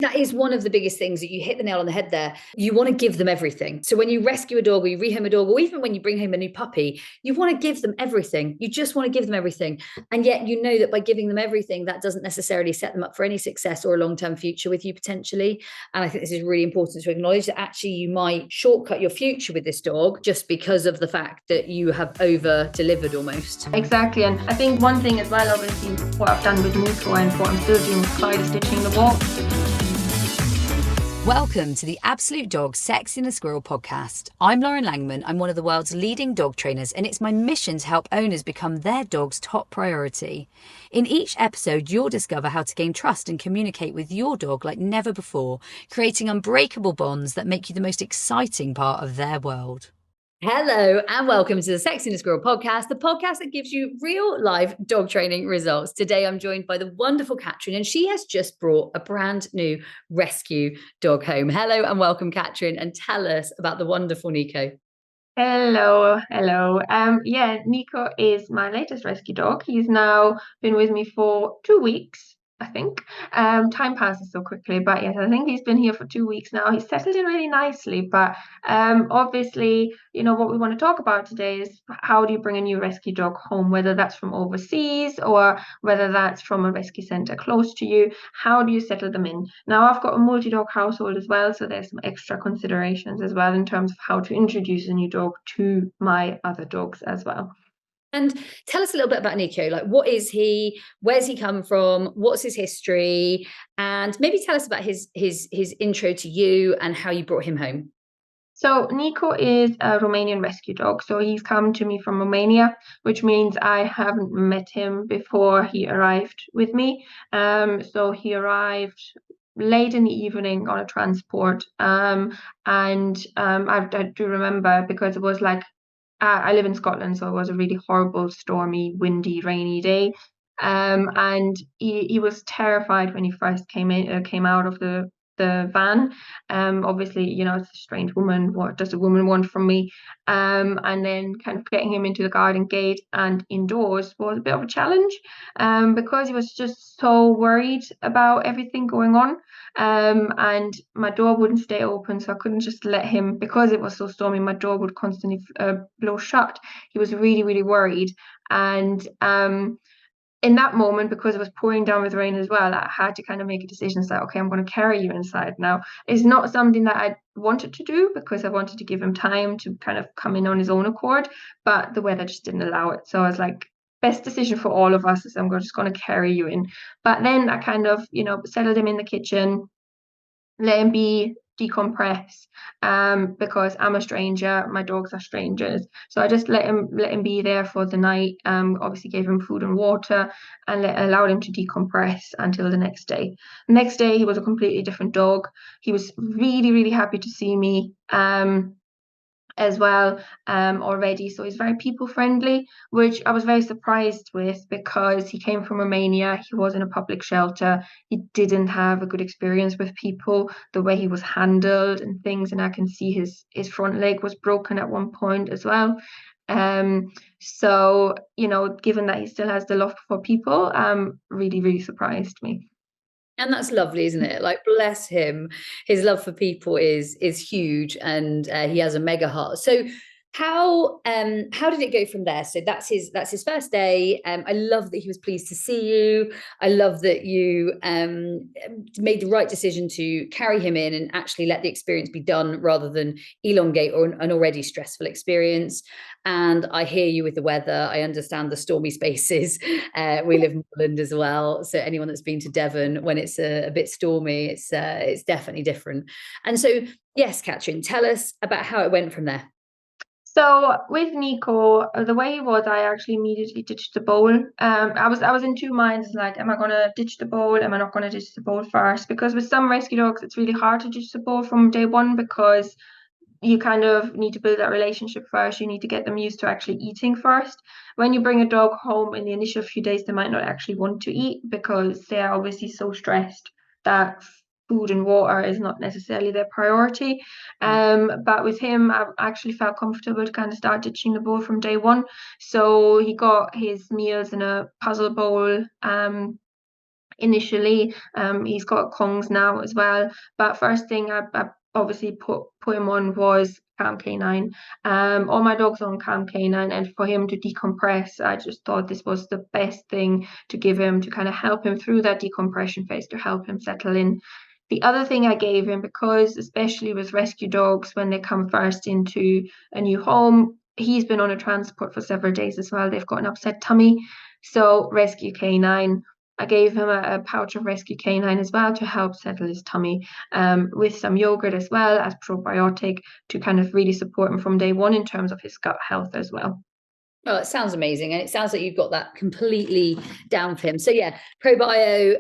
That is one of the biggest things that you hit the nail on the head there. You want to give them everything. So when you rescue a dog or you rehome a dog, or even when you bring home a new puppy, you want to give them everything. You just want to give them everything. And yet you know that by giving them everything, that doesn't necessarily set them up for any success or a long-term future with you potentially. And I think this is really important to acknowledge that actually you might shortcut your future with this dog just because of the fact that you have over-delivered almost. Exactly. And I think one thing as well, obviously, what I've done with Nico and what I'm still doing with Clyde is stitching the walk. Welcome to the absoluteDOGS Sexier and Squirrel podcast. I'm Lauren Langman. I'm one of the world's leading dog trainers, and it's my mission to help owners become their dog's top priority. In each episode, you'll discover how to gain trust and communicate with your dog like never before, creating unbreakable bonds that make you the most exciting part of their world. Hello and welcome to the Sexier and Squirrel podcast, the podcast that gives you real life dog training results. Today I'm joined by the wonderful Katrin, and she has just brought a brand new rescue dog home. Hello and welcome, Katrin, and tell us about the wonderful Nico. Hello. Nico is my latest rescue dog. He's now been with me for 2 weeks, I think. Time passes so quickly, but yes, I think he's been here for 2 weeks now. He's settled in really nicely, but obviously, what we want to talk about today is how do you bring a new rescue dog home, whether that's from overseas or whether that's from a rescue center close to you. How do you settle them in? Now, I've got a multi-dog household as well, so there's some extra considerations as well in terms of how to introduce a new dog to my other dogs as well. And tell us a little bit about Nico. Like, what is he? Where's he come from? What's his history? And maybe tell us about his intro to you and how you brought him home. So Nico is a Romanian rescue dog. So he's come to me from Romania, which means I haven't met him before he arrived with me. So he arrived late in the evening on a transport. I do remember because it was like, I live in Scotland, so it was a really horrible, stormy, windy, rainy day. And he was terrified when he first came out of the van. Obviously, it's a strange woman. What does a woman want from me? And then kind of getting him into the garden gate and indoors was a bit of a challenge, because he was just so worried about everything going on. And my door wouldn't stay open, so I couldn't just let him, because it was so stormy, my door would constantly blow shut. He was really, really worried. And in that moment, because it was pouring down with rain as well, I had to kind of make a decision. It's like, okay, I'm going to carry you inside now. It's not something that I wanted to do because I wanted to give him time to kind of come in on his own accord, but the weather just didn't allow it. So I was like, best decision for all of us is I'm just going to carry you in. But then I kind of, settled him in the kitchen, let him be, decompress, because I'm a stranger, my dogs are strangers, so I just let him be there for the night. Obviously gave him food and water and allowed him to decompress until the next day. Next day he was a completely different dog. He was really, really happy to see me as well already, so he's very people friendly, which I was very surprised with because he came from Romania. He was in a public shelter. He didn't have a good experience with people, the way he was handled and things, and I can see his front leg was broken at one point as well. So given that he still has the love for people, really, really surprised me. And that's lovely, isn't it? Like, bless him. His love for people is huge, and he has a mega heart. So how did it go from there? So that's his first day. I love that he was pleased to see you. I love that you made the right decision to carry him in and actually let the experience be done rather than elongate an already stressful experience. And I hear you with the weather. I understand the stormy spaces. We live in Holland as well, so anyone that's been to Devon, when it's a bit stormy, it's definitely different. And so, yes, Katrin, tell us about how it went from there. So with Nico, the way he was, I actually immediately ditched the bowl. I was in two minds, like, am I going to ditch the bowl? Am I not going to ditch the bowl first? Because with some rescue dogs, it's really hard to ditch the bowl from day one because you kind of need to build that relationship first. You need to get them used to actually eating first. When you bring a dog home in the initial few days, they might not actually want to eat because they are obviously so stressed that food and water is not necessarily their priority. But with him, I actually felt comfortable to kind of start ditching the bowl from day one. So he got his meals in a puzzle bowl. initially. He's got Kongs now as well. But first thing I obviously put him on was Calm K9. All my dogs are on Calm K9, and for him to decompress, I just thought this was the best thing to give him, to kind of help him through that decompression phase, to help him settle in. The other thing I gave him, because especially with rescue dogs, when they come first into a new home, he's been on a transport for several days as well. They've got an upset tummy. So Rescue K9, I gave him a pouch of Rescue K9 as well to help settle his tummy, with some yogurt as well as probiotic, to kind of really support him from day one in terms of his gut health as well. Oh, it sounds amazing. And it sounds like you've got that completely down for him. So yeah, probio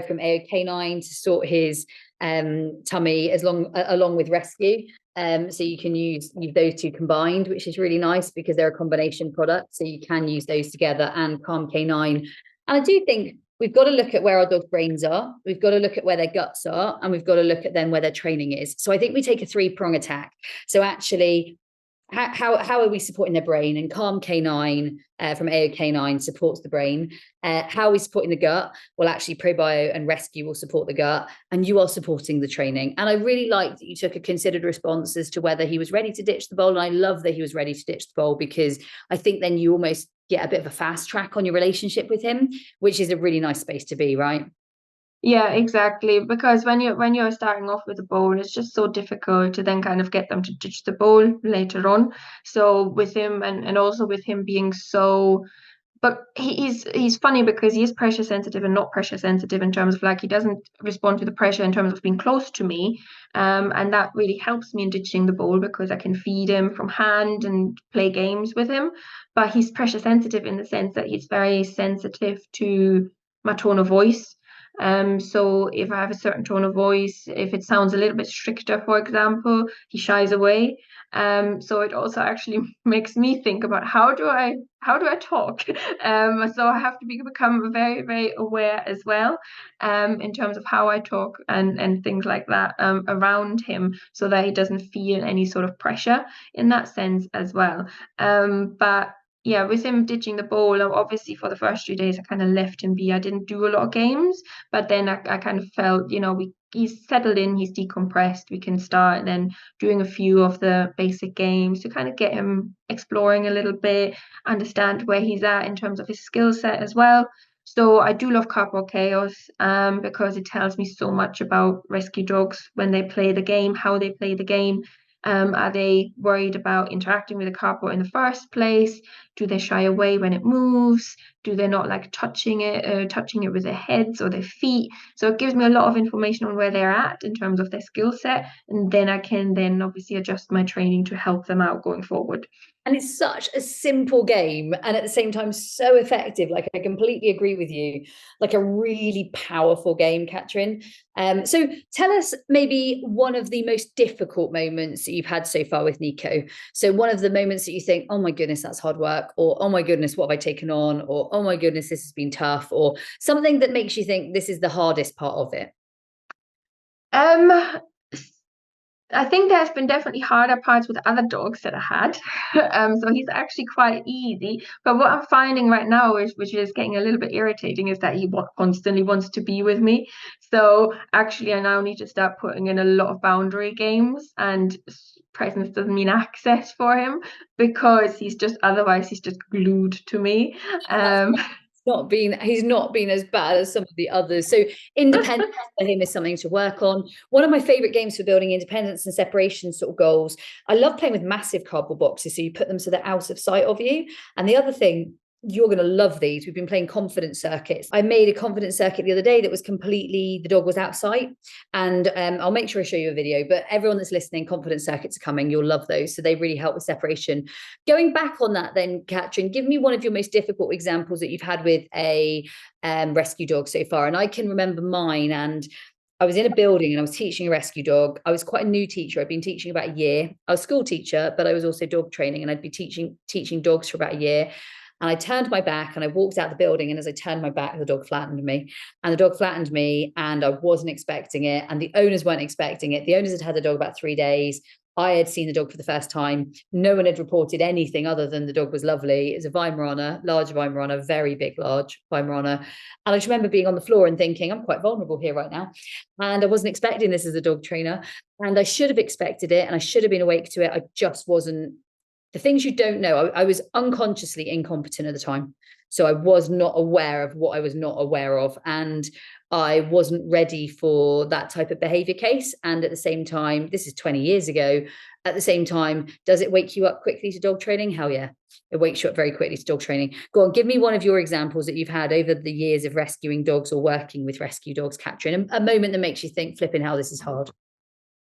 from AOK9 to sort his tummy along with rescue. So you can use those two combined, which is really nice because they're a combination product. So you can use those together, and Calm K9. And I do think we've got to look at where our dog's brains are. We've got to look at where their guts are, and we've got to look at then where their training is. So I think we take a 3-prong attack. So actually, how are we supporting their brain? And Calm K9 from AOK9 supports the brain. How are we supporting the gut? Well, actually, Probio and Rescue will support the gut, and you are supporting the training. And I really like that you took a considered response as to whether he was ready to ditch the bowl. And I love that he was ready to ditch the bowl, because I think then you almost get a bit of a fast track on your relationship with him, which is a really nice space to be, right? Yeah, exactly. Because when you're starting off with a bowl, it's just so difficult to then kind of get them to ditch the bowl later on. So with him, and also with him being so, but he's funny because he is pressure sensitive and not pressure sensitive in terms of, like, he doesn't respond to the pressure in terms of being close to me. And that really helps me in ditching the bowl, because I can feed him from hand and play games with him. But he's pressure sensitive in the sense that he's very sensitive to my tone of voice. So if I have a certain tone of voice, if it sounds a little bit stricter, for example, he shies away. So it also actually makes me think about how do I talk? So I have to become very, very aware as well, in terms of how I talk and things like that, around him, so that he doesn't feel any sort of pressure in that sense as well. But yeah, with him ditching the bowl, obviously for the first 3 days, I kind of left him be. I didn't do a lot of games, but then I kind of felt, he's settled in, he's decompressed. We can start then doing a few of the basic games to kind of get him exploring a little bit, understand where he's at in terms of his skill set as well. So I do love Corporal Chaos, because it tells me so much about rescue dogs when they play the game, how they play the game. Are they worried about interacting with the carport in the first place? Do they shy away when it moves? Do they not like touching it with their heads or their feet? So it gives me a lot of information on where they're at in terms of their skill set. And then I can then obviously adjust my training to help them out going forward. And it's such a simple game, and at the same time so effective. Like, I completely agree with you. Like, a really powerful game, Katrin. So tell us maybe one of the most difficult moments that you've had so far with Nico. So one of the moments that you think, oh my goodness, that's hard work, or oh my goodness, what have I taken on, or oh my goodness, this has been tough, or something that makes you think this is the hardest part of it. I think there's been definitely harder parts with other dogs that I had. So he's actually quite easy. But what I'm finding right now, which is getting a little bit irritating, is that he constantly wants to be with me. So actually, I now need to start putting in a lot of boundary games, and presence doesn't mean access for him, because he's just glued to me. He's not been as bad as some of the others. So independence for him is something to work on. One of my favorite games for building independence and separation sort of goals, I love playing with massive cardboard boxes, so you put them so they're out of sight of you. And the other thing, you're going to love these. We've been playing confidence circuits. I made a confidence circuit the other day that was completely, the dog was out of sight. And I'll make sure I show you a video, but everyone that's listening, confidence circuits are coming. You'll love those. So they really help with separation. Going back on that then, Katrin, give me one of your most difficult examples that you've had with a rescue dog so far. And I can remember mine, and I was in a building and I was teaching a rescue dog. I was quite a new teacher. I'd been teaching about a year. I was a school teacher, but I was also dog training, and I'd be teaching dogs for about a year. And I turned my back and I walked out the building. And as I turned my back, the dog flattened me. And the dog flattened me, and I wasn't expecting it. And the owners weren't expecting it. The owners had had the dog about 3 days. I had seen the dog for the first time. No one had reported anything other than the dog was lovely. It's a Weimaraner, large Weimaraner, very big, large Weimaraner. And I just remember being on the floor and thinking, I'm quite vulnerable here right now. And I wasn't expecting this as a dog trainer. And I should have expected it, and I should have been awake to it. I just wasn't. The things you don't know, I was unconsciously incompetent at the time. So I was not aware of what I was not aware of. And I wasn't ready for that type of behavior case. And at the same time, this is 20 years ago, at the same time, does it wake you up quickly to dog training? Hell yeah. It wakes you up very quickly to dog training. Go on, give me one of your examples that you've had over the years of rescuing dogs or working with rescue dogs, Katrin, a moment that makes you think, flipping hell, this is hard.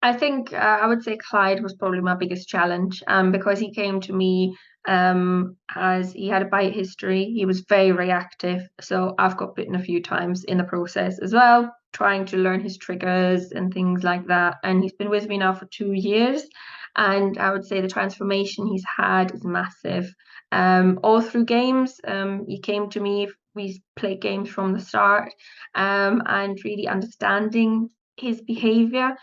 I think I would say Clyde was probably my biggest challenge, because he came to me as he had a bite history. He was very reactive, so I've got bitten a few times in the process as well, trying to learn his triggers and things like that. And he's been with me now for 2 years, and I would say the transformation he's had is massive. All through games, he came to me. We played games from the start, and really understanding his behavior.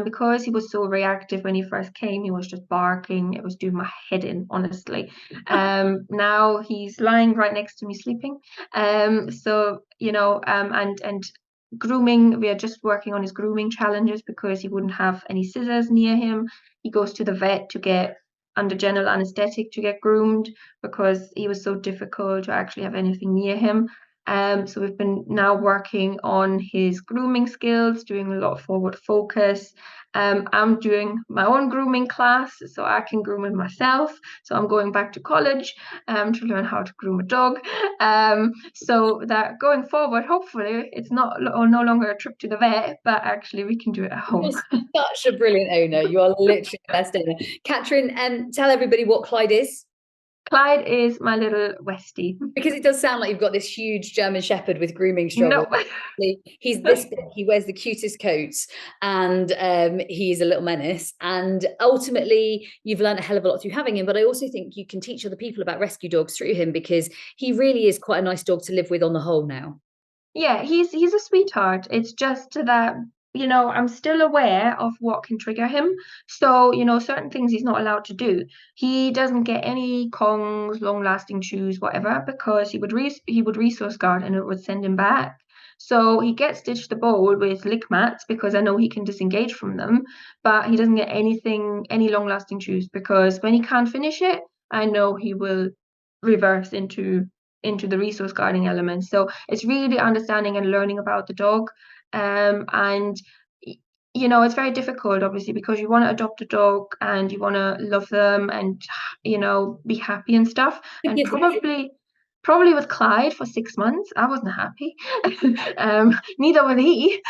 Because he was so reactive when he first came, he was just barking. It was doing my head in, honestly. Now he's lying right next to me sleeping. So, you know, and grooming, we are just working on his grooming challenges because he wouldn't have any scissors near him. He goes to the vet to get under general anesthetic to get groomed because he was so difficult to actually have anything near him. So we've been now working on his grooming skills, doing a lot of forward focus. I'm doing my own grooming class so I can groom him myself. So I'm going back to college to learn how to groom a dog. So that going forward, hopefully it's no longer a trip to the vet, but actually we can do it at home. You're such a brilliant owner. You are literally the best owner. Katrin, tell everybody what Clyde is. Clyde is my little Westie. Because it does sound like you've got this huge German Shepherd with grooming struggle. No. He's this big. He wears the cutest coats, and he's a little menace. And ultimately, you've learned a hell of a lot through having him. But I also think you can teach other people about rescue dogs through him, because he really is quite a nice dog to live with on the whole now. Yeah, he's a sweetheart. It's just that, you know, I'm still aware of what can trigger him. So, you know, certain things he's not allowed to do. He doesn't get any Kongs, long-lasting chews, whatever, because he would resource guard and it would send him back. So he gets stitched the bowl with lick mats because I know he can disengage from them, but he doesn't get any long-lasting chews, because when he can't finish it, I know he will reverse into the resource guarding element. So it's really understanding and learning about the dog. And you know, it's very difficult, obviously, because you want to adopt a dog and you want to love them and, you know, be happy and stuff. And probably with Clyde for 6 months, I wasn't happy. Neither was he,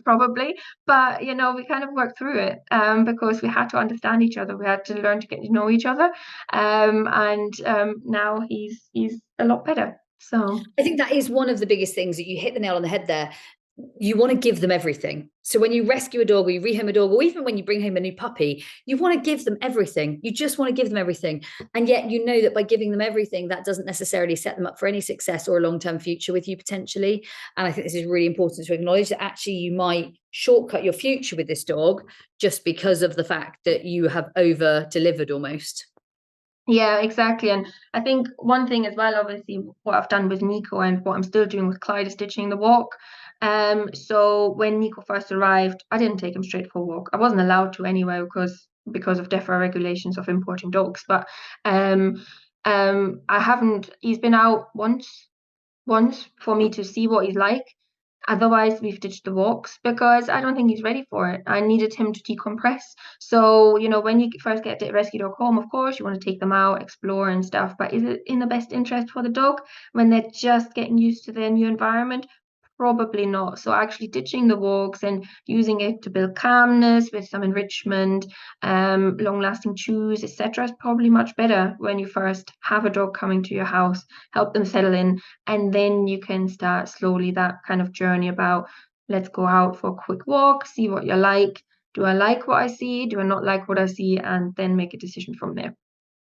probably. But, you know, we kind of worked through it because we had to understand each other. We had to learn to get to know each other. And now he's a lot better. So I think that is one of the biggest things, that you hit the nail on the head there. You want to give them everything. So when you rescue a dog or you rehome a dog, or even when you bring home a new puppy, you want to give them everything. You just want to give them everything. And yet you know that by giving them everything, that doesn't necessarily set them up for any success or a long-term future with you potentially. And I think this is really important to acknowledge, that actually you might shortcut your future with this dog just because of the fact that you have over-delivered almost. Yeah, exactly. And I think one thing as well, obviously, what I've done with Nico and what I'm still doing with Clyde is stitching the walk. So when Nico first arrived, I didn't take him straight for a walk. I wasn't allowed to anyway because of DEFRA regulations of importing dogs. But I haven't. He's been out once for me to see what he's like. Otherwise, we've ditched the walks because I don't think he's ready for it. I needed him to decompress. So, you know, when you first get a rescue dog home, of course, you want to take them out, explore and stuff. But is it in the best interest for the dog when they're just getting used to their new environment? Probably not. So actually ditching the walks and using it to build calmness with some enrichment, long-lasting chews, etc. is probably much better when you first have a dog coming to your house, help them settle in, and then you can start slowly that kind of journey about, let's go out for a quick walk, see what you like. Do I like what I see? Do I not like what I see? And then make a decision from there.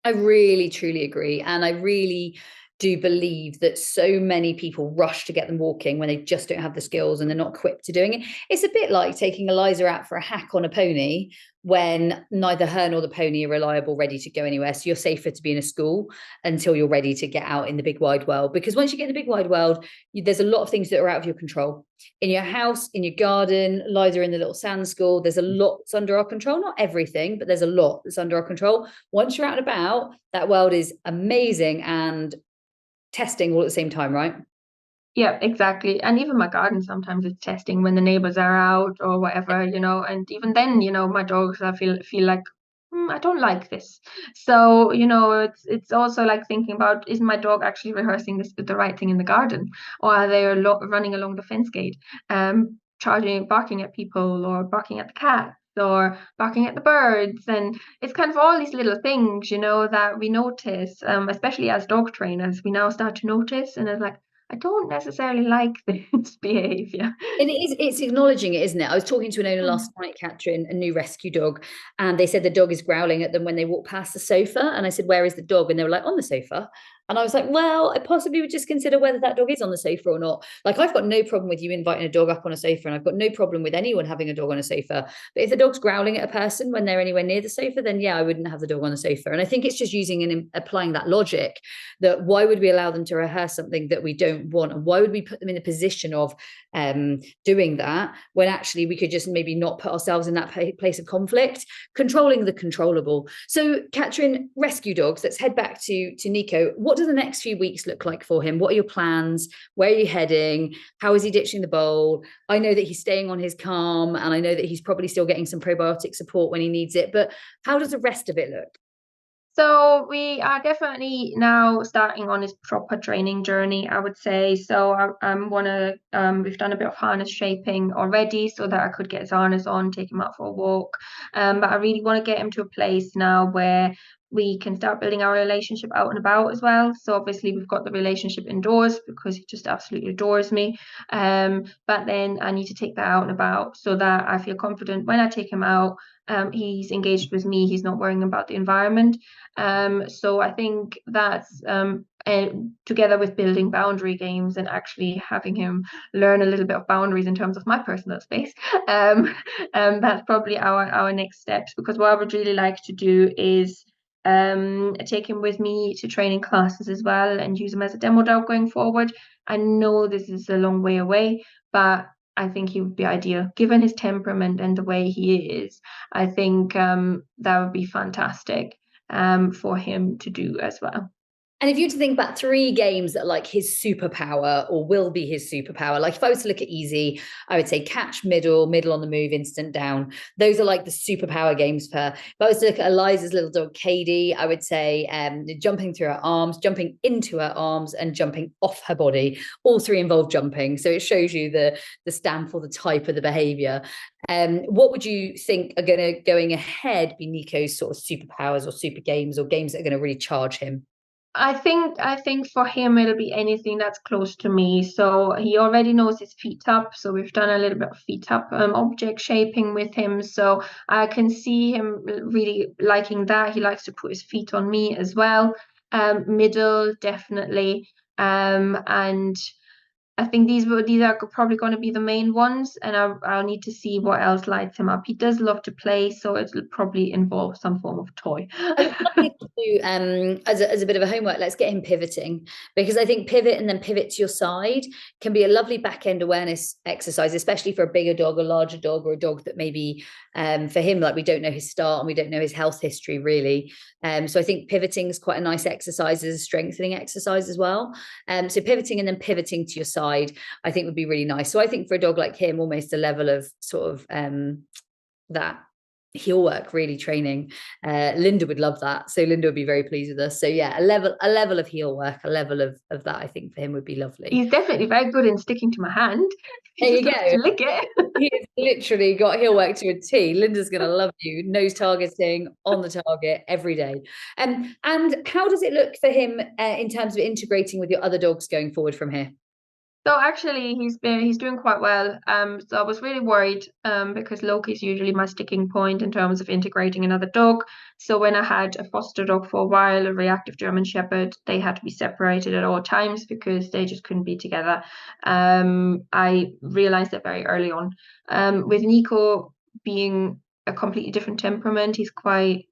I really, truly agree. And I really do believe that so many people rush to get them walking when they just don't have the skills and they're not equipped to doing it. It's a bit like taking Eliza out for a hack on a pony when neither her nor the pony are reliable, ready to go anywhere. So you're safer to be in a school until you're ready to get out in the big wide world. Because once you get in the big wide world, there's a lot of things that are out of your control. In your house, in your garden, Eliza in the little sand school, there's a lot that's under our control. Not everything, but there's a lot that's under our control. Once you're out and about, that world is amazing and testing all at the same time, right? Yeah, exactly. And even my garden, sometimes it's testing when the neighbors are out or whatever, and even then, my dogs, I feel like I don't like this. So, it's also like thinking about, is my dog actually rehearsing this the right thing in the garden, or are they running along the fence gate, barking at people, or barking at the cat, or barking at the birds? And it's kind of all these little things, that we notice, especially as dog trainers, we now start to notice, and it's like, I don't necessarily like this behavior. And it's acknowledging it, isn't it? I was talking to an owner last night, Katrin, a new rescue dog, and they said the dog is growling at them when they walk past the sofa. And I said, where is the dog? And they were like, on the sofa. And I was like, well, I possibly would just consider whether that dog is on the sofa or not. Like, I've got no problem with you inviting a dog up on a sofa, and I've got no problem with anyone having a dog on a sofa. But if the dog's growling at a person when they're anywhere near the sofa, then yeah, I wouldn't have the dog on the sofa. And I think it's just using and applying that logic, that why would we allow them to rehearse something that we don't want? And why would we put them in a position of doing that when actually we could just maybe not put ourselves in that place of conflict? Controlling the controllable. So, Katrin, rescue dogs, let's head back to Nico. What do the next few weeks look like for him? What are your plans? Where are you heading? How is he ditching the bowl? I know that he's staying on his calm, and I know that he's probably still getting some probiotic support when he needs it, but how does the rest of it look? So we are definitely now starting on his proper training journey, I would say. So we've done a bit of harness shaping already so that I could get his harness on, take him out for a walk. But I really want to get him to a place now where we can start building our relationship out and about as well. So obviously we've got the relationship indoors because he just absolutely adores me. But then I need to take that out and about so that I feel confident when I take him out. He's engaged with me. He's not worrying about the environment. So I think that's together with building boundary games and actually having him learn a little bit of boundaries in terms of my personal space. That's probably our next steps, because what I would really like to do is take him with me to training classes as well and use him as a demo dog going forward. I know this is a long way away, but I think he would be ideal given his temperament and the way he is. I think that would be fantastic for him to do as well. And if you were to think about 3 games that are like his superpower or will be his superpower, like if I was to look at easy, I would say catch, middle on the move, instant down. Those are like the superpower games for. If I was to look at Eliza's little dog, Katie, I would say jumping through her arms, jumping into her arms, and jumping off her body. All 3 involve jumping. So it shows you the stamp or the type of the behavior. What would you think are going ahead be Nico's sort of superpowers or super games or games that are going to really charge him? I think for him it'll be anything that's close to me. So he already knows his feet up. So we've done a little bit of feet up object shaping with him. So I can see him really liking that. He likes to put his feet on me as well. Middle, definitely. And I think these are probably going to be the main ones, and I'll need to see what else lights him up. He does love to play, so it'll probably involve some form of toy. As a bit of a homework, let's get him pivoting, because I think pivot and then pivot to your side can be a lovely back end awareness exercise, especially for a bigger dog, a larger dog, or a dog that maybe for him, like, we don't know his start and we don't know his health history really. So I think pivoting is quite a nice exercise as a strengthening exercise as well. So pivoting and then pivoting to your side, I think would be really nice. So I think for a dog like him, almost a level of sort of that heel work really training. Linda would love that. So Linda would be very pleased with us. So yeah, a level of heel work, a level of that, I think for him would be lovely. He's definitely very good in sticking to my hand. There you go. To lick it. He's literally got heel work to a T. Linda's going to love you. Nose targeting, on the target every day. And how does it look for him in terms of integrating with your other dogs going forward from here? So actually, he's doing quite well. So I was really worried because Loki's usually my sticking point in terms of integrating another dog. So when I had a foster dog for a while, a reactive German Shepherd, they had to be separated at all times because they just couldn't be together. I realized that very early on. With Nico being a completely different temperament, he's quite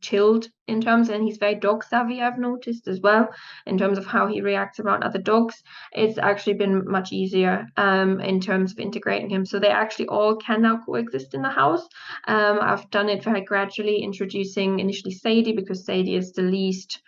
chilled in terms, and he's very dog savvy, I've noticed as well, in terms of how he reacts around other dogs. It's actually been much easier in terms of integrating him. So they actually all can now coexist in the house. I've done it very gradually, introducing initially Sadie, because Sadie is the least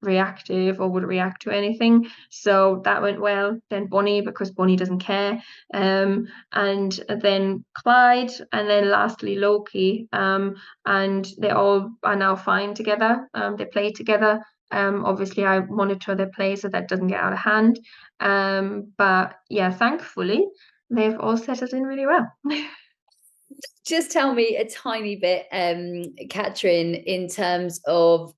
reactive or would react to anything. So that went well. Then Bonnie, because Bonnie doesn't care. And then Clyde, and then lastly Loki. And they all are now fine together. They play together. Obviously, I monitor their play so that doesn't get out of hand. But yeah, thankfully, they've all settled in really well. Just tell me a tiny bit, Katrin, in terms of,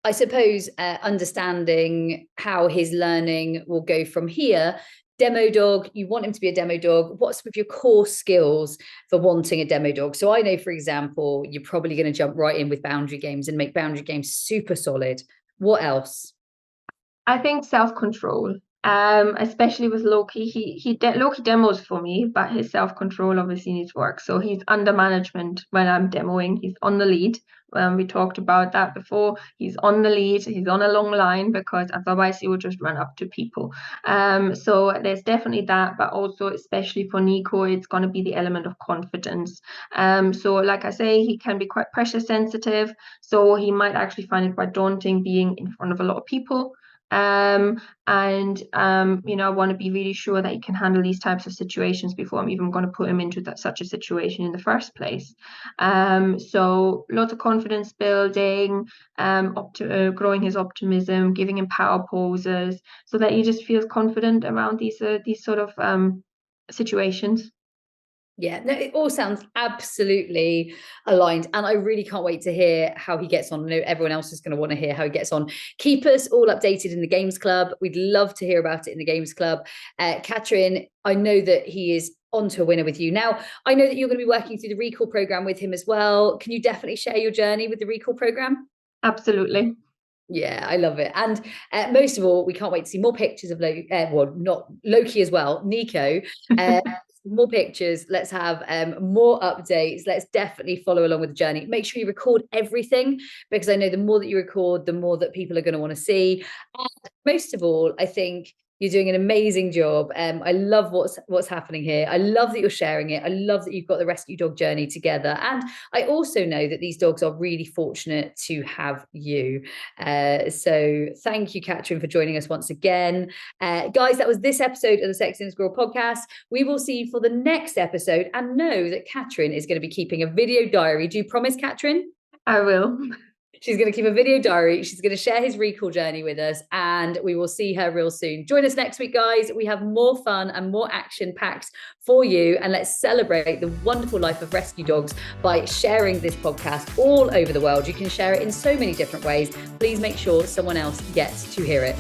I suppose, understanding how his learning will go from here. Demo dog, you want him to be a demo dog. What's some of your core skills for wanting a demo dog? So I know, for example, you're probably going to jump right in with boundary games and make boundary games super solid. What else? I think self-control, especially with Loki. Loki demos for me, but his self-control obviously needs work. So he's under management when I'm demoing. He's on the lead. We talked about that before. He's on the lead. He's on a long line because otherwise he would just run up to people. So there's definitely that, but also especially for Nico, it's going to be the element of confidence. So like I say, he can be quite pressure sensitive. So he might actually find it quite daunting being in front of a lot of people. I want to be really sure that he can handle these types of situations before I'm even going to put him into such a situation in the first place. So lots of confidence building, growing his optimism, giving him power poses so that he just feels confident around these sort of situations. Yeah, no, it all sounds absolutely aligned. And I really can't wait to hear how he gets on. I know everyone else is going to want to hear how he gets on. Keep us all updated in the Games Club. We'd love to hear about it in the Games Club. Katrin, I know that he is onto a winner with you. Now, I know that you're going to be working through the recall program with him as well. Can you definitely share your journey with the recall program? Absolutely. Yeah, I love it. And most of all, we can't wait to see more pictures of not Loki as well, Nico. More pictures. Let's have more updates. Let's definitely follow along with the journey. Make sure you record everything, because I know the more that you record, the more that people are going to want to see. And most of all, I think you're doing an amazing job. I love what's happening here. I love that you're sharing it. I love that you've got the rescue dog journey together. And I also know that these dogs are really fortunate to have you. So thank you, Katrin, for joining us once again. Guys, that was this episode of the Sexier and Squirrel podcast. We will see you for the next episode, and know that Katrin is going to be keeping a video diary. Do you promise, Katrin? I will. She's going to keep a video diary. She's going to share his recall journey with us, and we will see her real soon. Join us next week, guys. We have more fun and more action packed for you. And let's celebrate the wonderful life of rescue dogs by sharing this podcast all over the world. You can share it in so many different ways. Please make sure someone else gets to hear it.